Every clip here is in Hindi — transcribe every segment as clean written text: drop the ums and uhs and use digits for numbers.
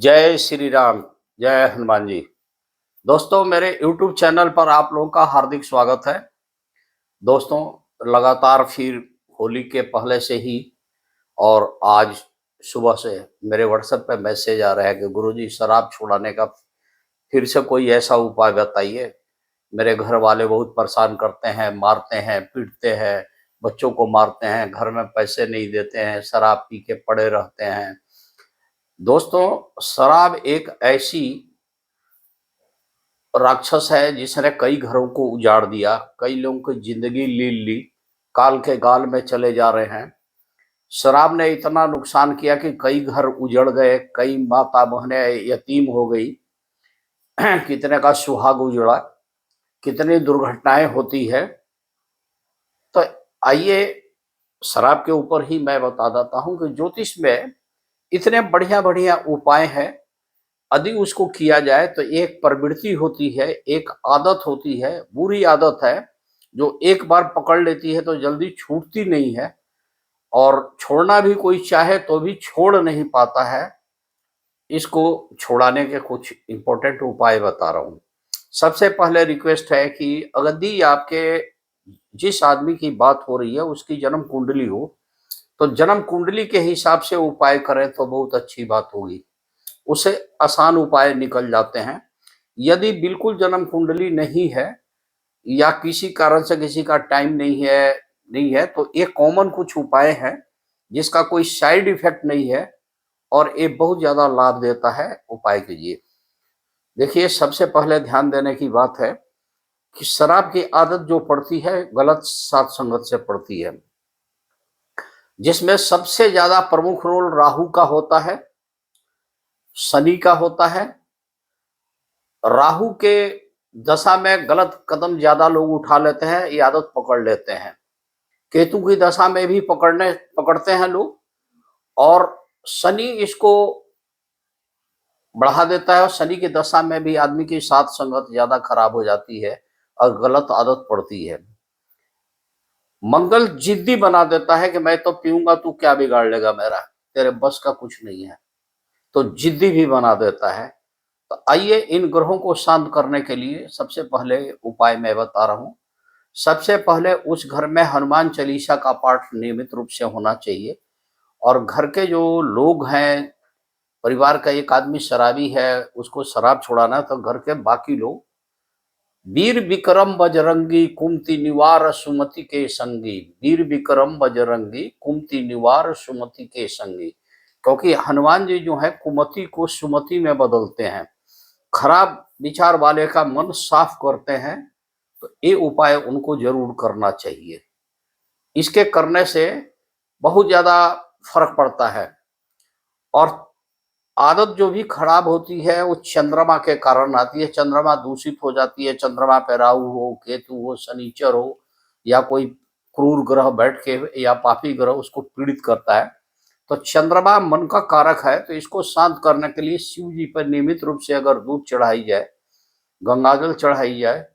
जय श्री राम, जय हनुमान जी। दोस्तों, मेरे YouTube चैनल पर आप लोगों का हार्दिक स्वागत है। दोस्तों, लगातार फिर होली के पहले से ही और आज सुबह से मेरे व्हाट्सएप पे मैसेज आ रहा है कि गुरुजी शराब छुड़ाने का फिर से कोई ऐसा उपाय बताइए। मेरे घर वाले बहुत परेशान करते हैं, मारते हैं, पीटते हैं, बच्चों को मारते हैं, घर में पैसे नहीं देते हैं, शराब पी के पड़े रहते हैं। दोस्तों, शराब एक ऐसी राक्षस है जिसने कई घरों को उजाड़ दिया, कई लोगों की जिंदगी ली ली, काल के गाल में चले जा रहे हैं। शराब ने इतना नुकसान किया कि कई घर उजड़ गए, कई माता बहनें यतीम हो गई, कितने का सुहाग उजड़ा, कितनी दुर्घटनाएं होती है। तो आइए शराब के ऊपर ही मैं बता देता हूं कि ज्योतिष में इतने बढ़िया बढ़िया उपाय हैं। यदि उसको किया जाए तो एक प्रवृत्ति होती है, एक आदत होती है, बुरी आदत है जो एक बार पकड़ लेती है तो जल्दी छूटती नहीं है, और छोड़ना भी कोई चाहे तो भी छोड़ नहीं पाता है। इसको छुड़ाने के कुछ इंपॉर्टेंट उपाय बता रहा हूँ। सबसे पहले रिक्वेस्ट है कि यदि आपके जिस आदमी की बात हो रही है उसकी जन्म कुंडली हो तो जन्म कुंडली के हिसाब से उपाय करें तो बहुत अच्छी बात होगी, उससे आसान उपाय निकल जाते हैं। यदि बिल्कुल जन्म कुंडली नहीं है या किसी कारण से किसी का टाइम नहीं है तो ये कॉमन कुछ उपाय हैं जिसका कोई साइड इफेक्ट नहीं है और ये बहुत ज्यादा लाभ देता है। उपाय कीजिए। देखिए, सबसे पहले ध्यान देने की बात है कि शराब की आदत जो पड़ती है गलत साथ संगत से पड़ती है, जिसमें सबसे ज्यादा प्रमुख रोल राहु का होता है, शनि का होता है। राहु के दशा में गलत कदम ज्यादा लोग उठा लेते हैं, ये आदत पकड़ लेते हैं। केतु की दशा में भी पकड़ते हैं लोग, और शनि इसको बढ़ा देता है, और शनि की दशा में भी आदमी की साथ संगत ज्यादा खराब हो जाती है और गलत आदत पड़ती है। मंगल जिद्दी बना देता है कि मैं तो पीऊंगा, तू क्या बिगाड़ लेगा मेरा, तेरे बस का कुछ नहीं है, तो जिद्दी भी बना देता है। तो आइए इन ग्रहों को शांत करने के लिए सबसे पहले उपाय मैं बता रहा हूँ। सबसे पहले उस घर में हनुमान चालीसा का पाठ नियमित रूप से होना चाहिए, और घर के जो लोग हैं, परिवार का एक आदमी शराबी है, उसको शराब छुड़ाना है तो घर के बाकी लोग वीर विक्रम बजरंगी कुमति निवार सुमति के संगी, वीर विक्रम बजरंगी कुमति निवार सुमति के संगी। क्योंकि हनुमान जी जो है कुमति को सुमति में बदलते हैं, खराब विचार वाले का मन साफ करते हैं। तो ये उपाय उनको जरूर करना चाहिए। इसके करने से बहुत ज्यादा फर्क पड़ता है। और आदत जो भी खराब होती है वो चंद्रमा के कारण आती है। चंद्रमा दूषित हो जाती है, चंद्रमा पे राहु हो, केतु हो, शनिचर हो, या कोई क्रूर ग्रह बैठ के या पापी ग्रह उसको पीड़ित करता है। तो चंद्रमा मन का कारक है, तो इसको शांत करने के लिए शिव जी पर नियमित रूप से अगर दूध चढ़ाई जाए, गंगाजल चढ़ाई जाए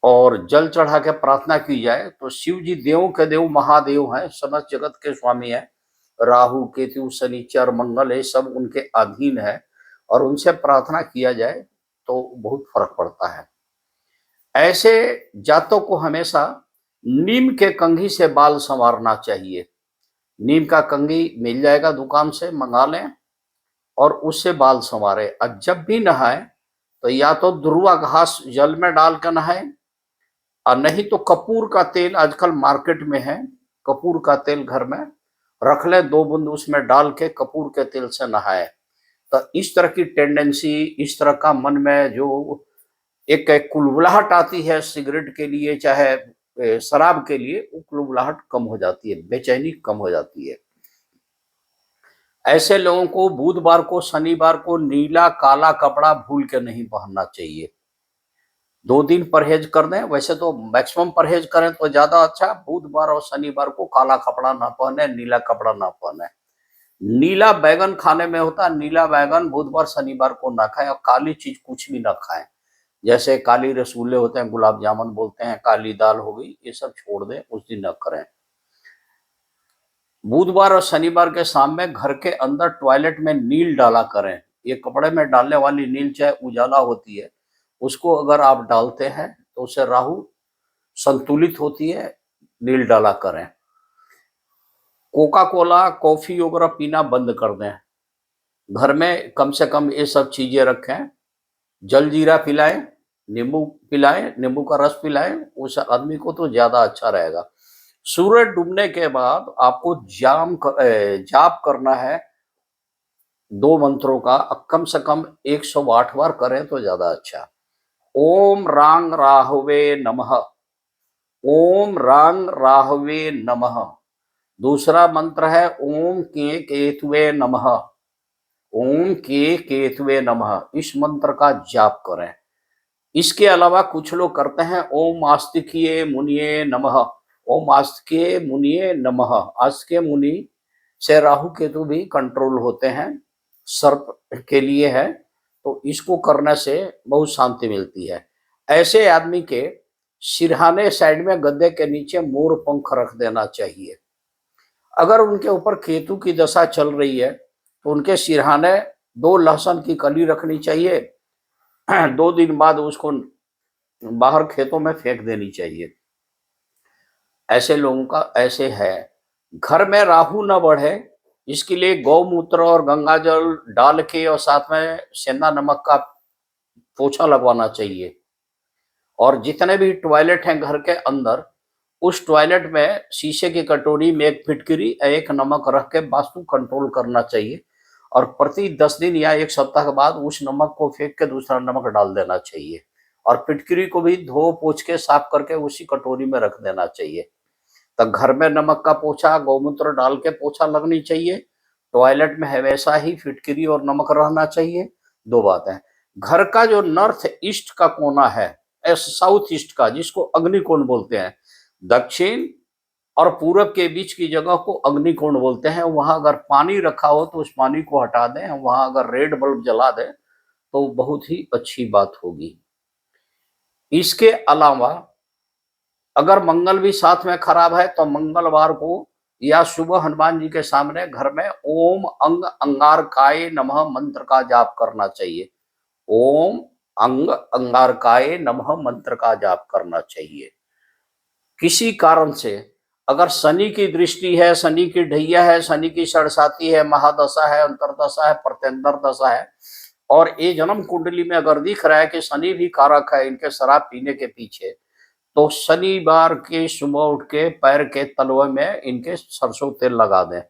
और जल चढ़ा के प्रार्थना की जाए, तो शिव जी देवों के देव महादेव हैं, समस्त जगत के स्वामी हैं। राहु, केतु, शनिचर, मंगल, ये सब उनके अधीन है, और उनसे प्रार्थना किया जाए तो बहुत फर्क पड़ता है। ऐसे जातों को हमेशा नीम के कंघी से बाल संवारना चाहिए। नीम का कंघी मिल जाएगा दुकान से, मंगा लें और उससे बाल संवारे। और जब भी नहाए तो या तो दुर्वा घास जल में डाल कर नहाए, और नहीं तो कपूर का तेल आजकल मार्केट में है, कपूर का तेल घर में रख ले, 2 बूंद उसमें डाल के कपूर के तेल से नहाए। तो इस तरह की टेंडेंसी, इस तरह का मन में जो एक कुलबुलाहट आती है सिगरेट के लिए चाहे शराब के लिए, वो कुलबुलाहट कम हो जाती है, बेचैनी कम हो जाती है। ऐसे लोगों को बुधवार को, शनिवार को नीला काला कपड़ा भूल के नहीं पहनना चाहिए। 2 दिन परहेज कर दें, वैसे तो मैक्सिमम परहेज करें तो ज्यादा अच्छा। बुधवार और शनिवार को काला कपड़ा ना पहने, नीला कपड़ा ना पहने। नीला बैगन खाने में होता है, नीला बैगन बुधवार शनिवार को ना खाएं, और काली चीज कुछ भी ना खाएं। जैसे काली रसगुल्ले होते हैं, गुलाब जामुन बोलते हैं, काली दाल हो गई, ये सब छोड़ दें, उस दिन न करें। बुधवार और शनिवार के शाम में घर के अंदर टॉयलेट में नील डाला करें। ये कपड़े में डालने वाली नील चाहे उजाला होती है, उसको अगर आप डालते हैं तो उससे राहु संतुलित होती है, नील डाला करें। कोका कोला, कॉफी वगैरह पीना बंद कर दें। घर में कम से कम ये सब चीजें रखें। जलजीरा पिलाएं, नींबू पिलाएं, नींबू का रस पिलाएं, उस आदमी को तो ज्यादा अच्छा रहेगा। सूरज डूबने के बाद आपको जाप करना है 2 मंत्रों का, कम से कम 108 बार करें तो ज्यादा अच्छा। ओम रांग राहवे नमः, ओम रांग राहवे नमः। दूसरा मंत्र है ओम के केतुवे नमः, ओम के केतुवे नमः। इस मंत्र का जाप करें। इसके अलावा कुछ लोग करते हैं ओम आस्तिकीय मुनिये नमः, ओम आस्तिकीय मुनिये नमः। आस्तिकीय मुनि से राहु केतु भी कंट्रोल होते हैं, सर्प के लिए है, तो इसको करने से बहुत शांति मिलती है। ऐसे आदमी के सिरहाने साइड में गद्दे के नीचे मोर पंख रख देना चाहिए। अगर उनके ऊपर केतु की दशा चल रही है तो उनके सिरहाने 2 लहसुन की कली रखनी चाहिए। 2 दिन बाद उसको बाहर खेतों में फेंक देनी चाहिए। ऐसे लोगों का ऐसे है। घर में राहु न बढ़े, इसके लिए गौमूत्र और गंगा जल डाल के और साथ में सेंधा नमक का पोछा लगवाना चाहिए। और जितने भी टॉयलेट हैं घर के अंदर, उस टॉयलेट में शीशे की कटोरी में 1 फिटकरी, 1 नमक रख के वास्तु कंट्रोल करना चाहिए। और प्रति 10 दिन या 1 सप्ताह के बाद उस नमक को फेंक के दूसरा नमक डाल देना चाहिए। और फिटकरी को भी धो पोछ के साफ करके उसी कटोरी में रख देना चाहिए। तो घर में नमक का पोछा, गौमूत्र डाल के पोछा लगनी चाहिए। टॉयलेट में हमेशा ही फिटकरी और नमक रहना चाहिए। 2 बातें। घर का जो नॉर्थ ईस्ट का कोना है, साउथ ईस्ट का, जिसको अग्निकोण बोलते हैं, दक्षिण और पूरब के बीच की जगह को अग्निकोण बोलते हैं। वहां अगर पानी रखा हो तो उस पानी को हटा दें, वहां अगर रेड बल्ब जला दें तो बहुत ही अच्छी बात होगी। इसके अलावा अगर मंगल भी साथ में खराब है तो मंगलवार को या सुबह हनुमान जी के सामने घर में ओम अंग अंगारकाय नमः मंत्र का जाप करना चाहिए। ओम अंग अंगारकाय नमः मंत्र का जाप करना चाहिए। किसी कारण से अगर शनि की दृष्टि है, शनि की ढैया है, शनि की षड़साती है, महादशा है, अंतरदशा है, प्रत्यंतर दशा है, और ये जन्म कुंडली में अगर दिख रहा है कि शनि भी कारक है इनके शराब पीने के पीछे, तो शनिवार के सुबह उठ के पैर के तलवे में इनके सरसों तेल लगा दें।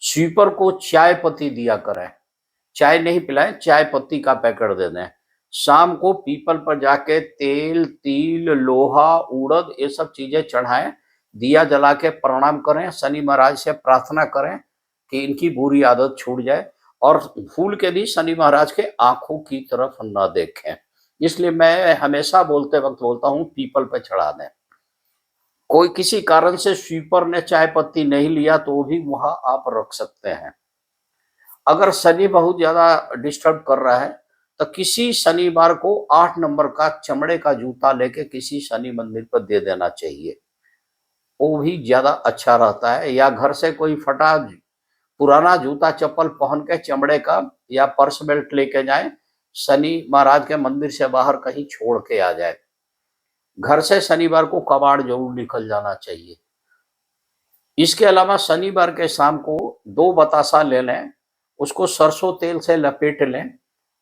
स्वीपर को चाय पत्ती दिया करें, चाय नहीं पिलाएं, चाय पत्ती का पैकेट दे दें। शाम को पीपल पर जाके तेल, तिल, लोहा, उड़द ये सब चीजें चढ़ाएं, दिया जला के प्रणाम करें, शनि महाराज से प्रार्थना करें कि इनकी बुरी आदत छूट जाए। और भूल के भी शनि महाराज के आंखों की तरफ न देखें। इसलिए मैं हमेशा बोलते वक्त बोलता हूँ पीपल पे चढ़ा दें। कोई किसी कारण से स्वीपर ने चाय पत्ती नहीं लिया तो भी वहां आप रख सकते हैं। अगर शनि बहुत ज्यादा डिस्टर्ब कर रहा है तो किसी शनिवार को 8 नंबर का चमड़े का जूता लेके किसी शनि मंदिर पर दे देना चाहिए, वो भी ज्यादा अच्छा रहता है। या घर से कोई फटा पुराना जूता चप्पल पहन के चमड़े का या पर्स बेल्ट लेके जाए, शनि महाराज के मंदिर से बाहर कहीं छोड़ के आ जाए। घर से शनिवार को कबाड़ जरूर निकल जाना चाहिए। इसके अलावा शनिवार के शाम को 2 बतासा ले लें, उसको सरसों तेल से लपेट लें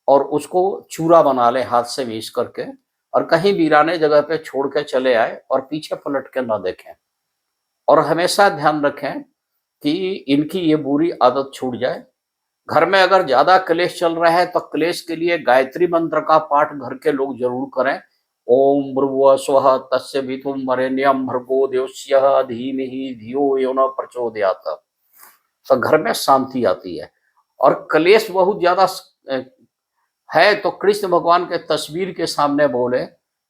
और उसको चूरा बना लें हाथ से मीस करके, और कहीं वीराने जगह पे छोड़ के चले आए और पीछे पलट के न देखें। और हमेशा ध्यान रखें कि इनकी ये बुरी आदत छूट जाए। घर में अगर ज्यादा क्लेश चल रहा है तो क्लेश के लिए गायत्री मंत्र का पाठ घर के लोग जरूर करें। ओम भ्रुव स्वः तस्य वितुर्वरेण्यं भर्गो देवस्य धीमहि धियो यो न प्रचोदयात्। तो घर में शांति आती है। और क्लेश बहुत ज्यादा है तो कृष्ण भगवान के तस्वीर के सामने बोले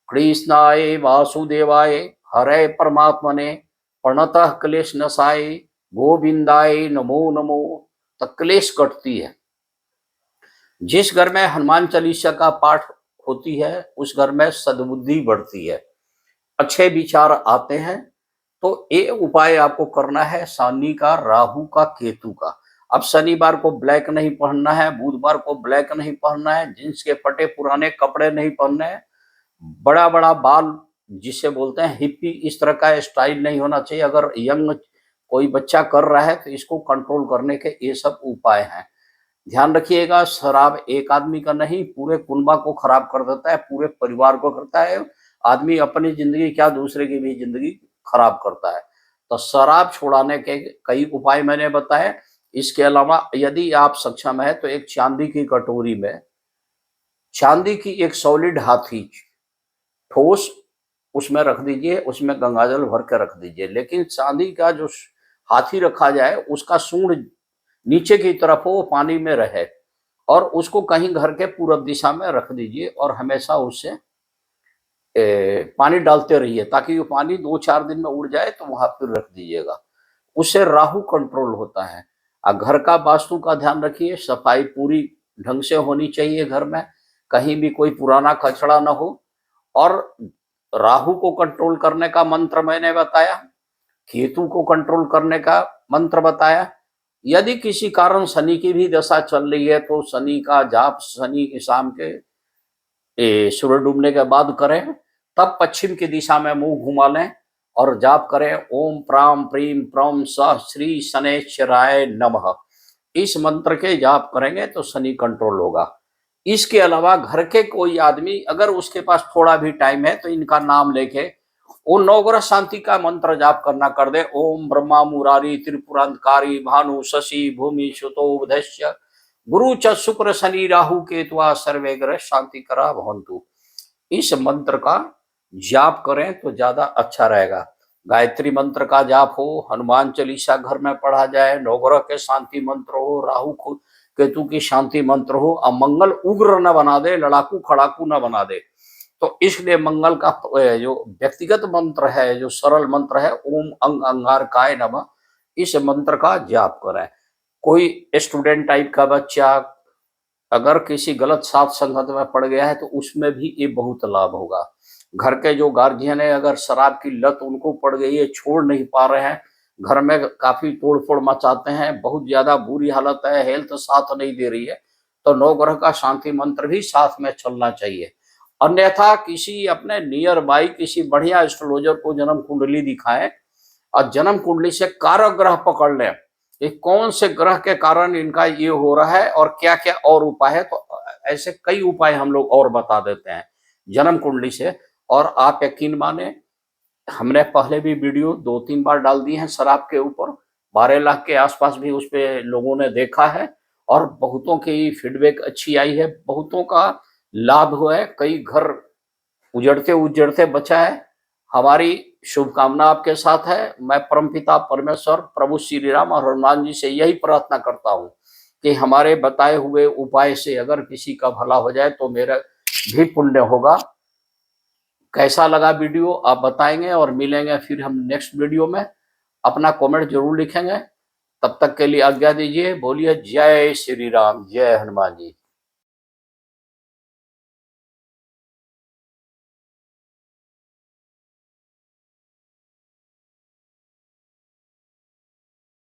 कृष्णाय वासुदेवाय हरे परमात्मने प्रणतः क्लेश नसाय गोविंदाय नमो नमो। तो क्लेश कटती है। जिस घर में हनुमान चालीसा का पाठ होती है उस घर में सद्बुद्धि बढ़ती है, अच्छे विचार आते हैं, तो ये उपाय आपको करना है शनि का, राहु का, केतु का। अब शनिवार को ब्लैक नहीं पहनना है, बुधवार को ब्लैक नहीं पहनना है, जींस के फटे पुराने कपड़े नहीं पहनने हैं, बड़ा बड़ा बाल जिसे बोलते हैं हिप्पी, इस तरह का स्टाइल नहीं होना चाहिए। अगर यंग कोई बच्चा कर रहा है तो इसको कंट्रोल करने के ये सब उपाय हैं। ध्यान रखिएगा, शराब एक आदमी का नहीं पूरे कुनबा को खराब कर देता है, पूरे परिवार को करता है। आदमी अपनी जिंदगी क्या दूसरे की भी जिंदगी खराब करता है। तो शराब छुड़ाने के कई उपाय मैंने बताए। इसके अलावा यदि आप सक्षम है तो एक चांदी की कटोरी में चांदी की एक सॉलिड हाथी ठोस उसमें रख दीजिए, उसमें गंगाजल भर के रख दीजिए। लेकिन चांदी का जो हाथी रखा जाए उसका सूंड नीचे की तरफ हो, वो पानी में रहे, और उसको कहीं घर के पूरब दिशा में रख दीजिए और हमेशा उससे पानी डालते रहिए ताकि वो पानी 2-4 दिन में उड़ जाए तो वहां फिर रख दीजिएगा। उससे राहु कंट्रोल होता है। घर का वास्तु का ध्यान रखिए, सफाई पूरी ढंग से होनी चाहिए घर में, कहीं भी कोई पुराना कचरा न हो। और राहु को कंट्रोल करने का मंत्र मैंने बताया, केतु को कंट्रोल करने का मंत्र बताया। यदि किसी कारण शनि की भी दशा चल रही है तो शनि का जाप शनि के शाम के सूर्य डूबने के बाद करें, तब पश्चिम की दिशा में मुंह घुमा लें और जाप करें ओम प्राम प्रीम प्रम स श्री शनैश्चराय नमः। इस मंत्र के जाप करेंगे तो शनि कंट्रोल होगा। इसके अलावा घर के कोई आदमी अगर उसके पास थोड़ा भी टाइम है तो इनका नाम लेके वो नवग्रह शांति का मंत्र जाप करना कर दे। ओम ब्रह्मा मुरारी त्रिपुरांतकारी भानु शशि भूमि सुतो बुधश्च गुरु च शुक्र शनि राहु केतुआ सर्वे ग्रह शांति करा भवंतु। इस मंत्र का जाप करें तो ज्यादा अच्छा रहेगा। गायत्री मंत्र का जाप हो, हनुमान चालीसा घर में पढ़ा जाए, नवग्रह के शांति मंत्र हो, राहु को केतु की शांति मंत्र हो। अब मंगल उग्र न बना दे, लड़ाकू खड़ाकू न बना दे, तो इसलिए मंगल का जो व्यक्तिगत मंत्र है, जो सरल मंत्र है, ओम अंग अंगारकाय नमः, इस मंत्र का जाप करें। कोई स्टूडेंट टाइप का बच्चा अगर किसी गलत साथ संगत में पड़ गया है तो उसमें भी ये बहुत लाभ होगा। घर के जो गार्जियन है अगर शराब की लत उनको पड़ गई है, छोड़ नहीं पा रहे हैं, घर में काफी तोड़फोड़ मचाते हैं, बहुत ज्यादा बुरी हालत है, हेल्थ साथ नहीं दे रही है, तो नवग्रह का शांति मंत्र भी साथ में चलना चाहिए। अन्यथा किसी अपने नियर बाई किसी बढ़िया एस्ट्रोलॉजर को जन्म कुंडली दिखाएं और जन्म कुंडली से कारक ग्रह पकड़ लें, ये कौन से ग्रह के कारण इनका ये हो रहा है और क्या क्या और उपाय है। तो ऐसे कई उपाय हम लोग और बता देते हैं जन्म कुंडली से। और आप यकीन माने, हमने पहले भी वीडियो 2-3 बार डाल दी है शराब के ऊपर, 12 लाख के आसपास भी उस पे लोगों ने देखा है और बहुतों की फीडबैक अच्छी आई है, बहुतों का लाभ हुआ है, कई घर उजड़ते उजड़ते बचा है। हमारी शुभकामना आपके साथ है। मैं परमपिता परमेश्वर प्रभु श्री राम और हनुमान जी से यही प्रार्थना करता हूँ कि हमारे बताए हुए उपाय से अगर किसी का भला हो जाए तो मेरा भी पुण्य होगा। कैसा लगा वीडियो आप बताएंगे और मिलेंगे फिर हम नेक्स्ट वीडियो में। अपना कमेंट जरूर लिखेंगे। तब तक के लिए आज्ञा दीजिए। बोलिए जय श्री राम, जय हनुमान जी।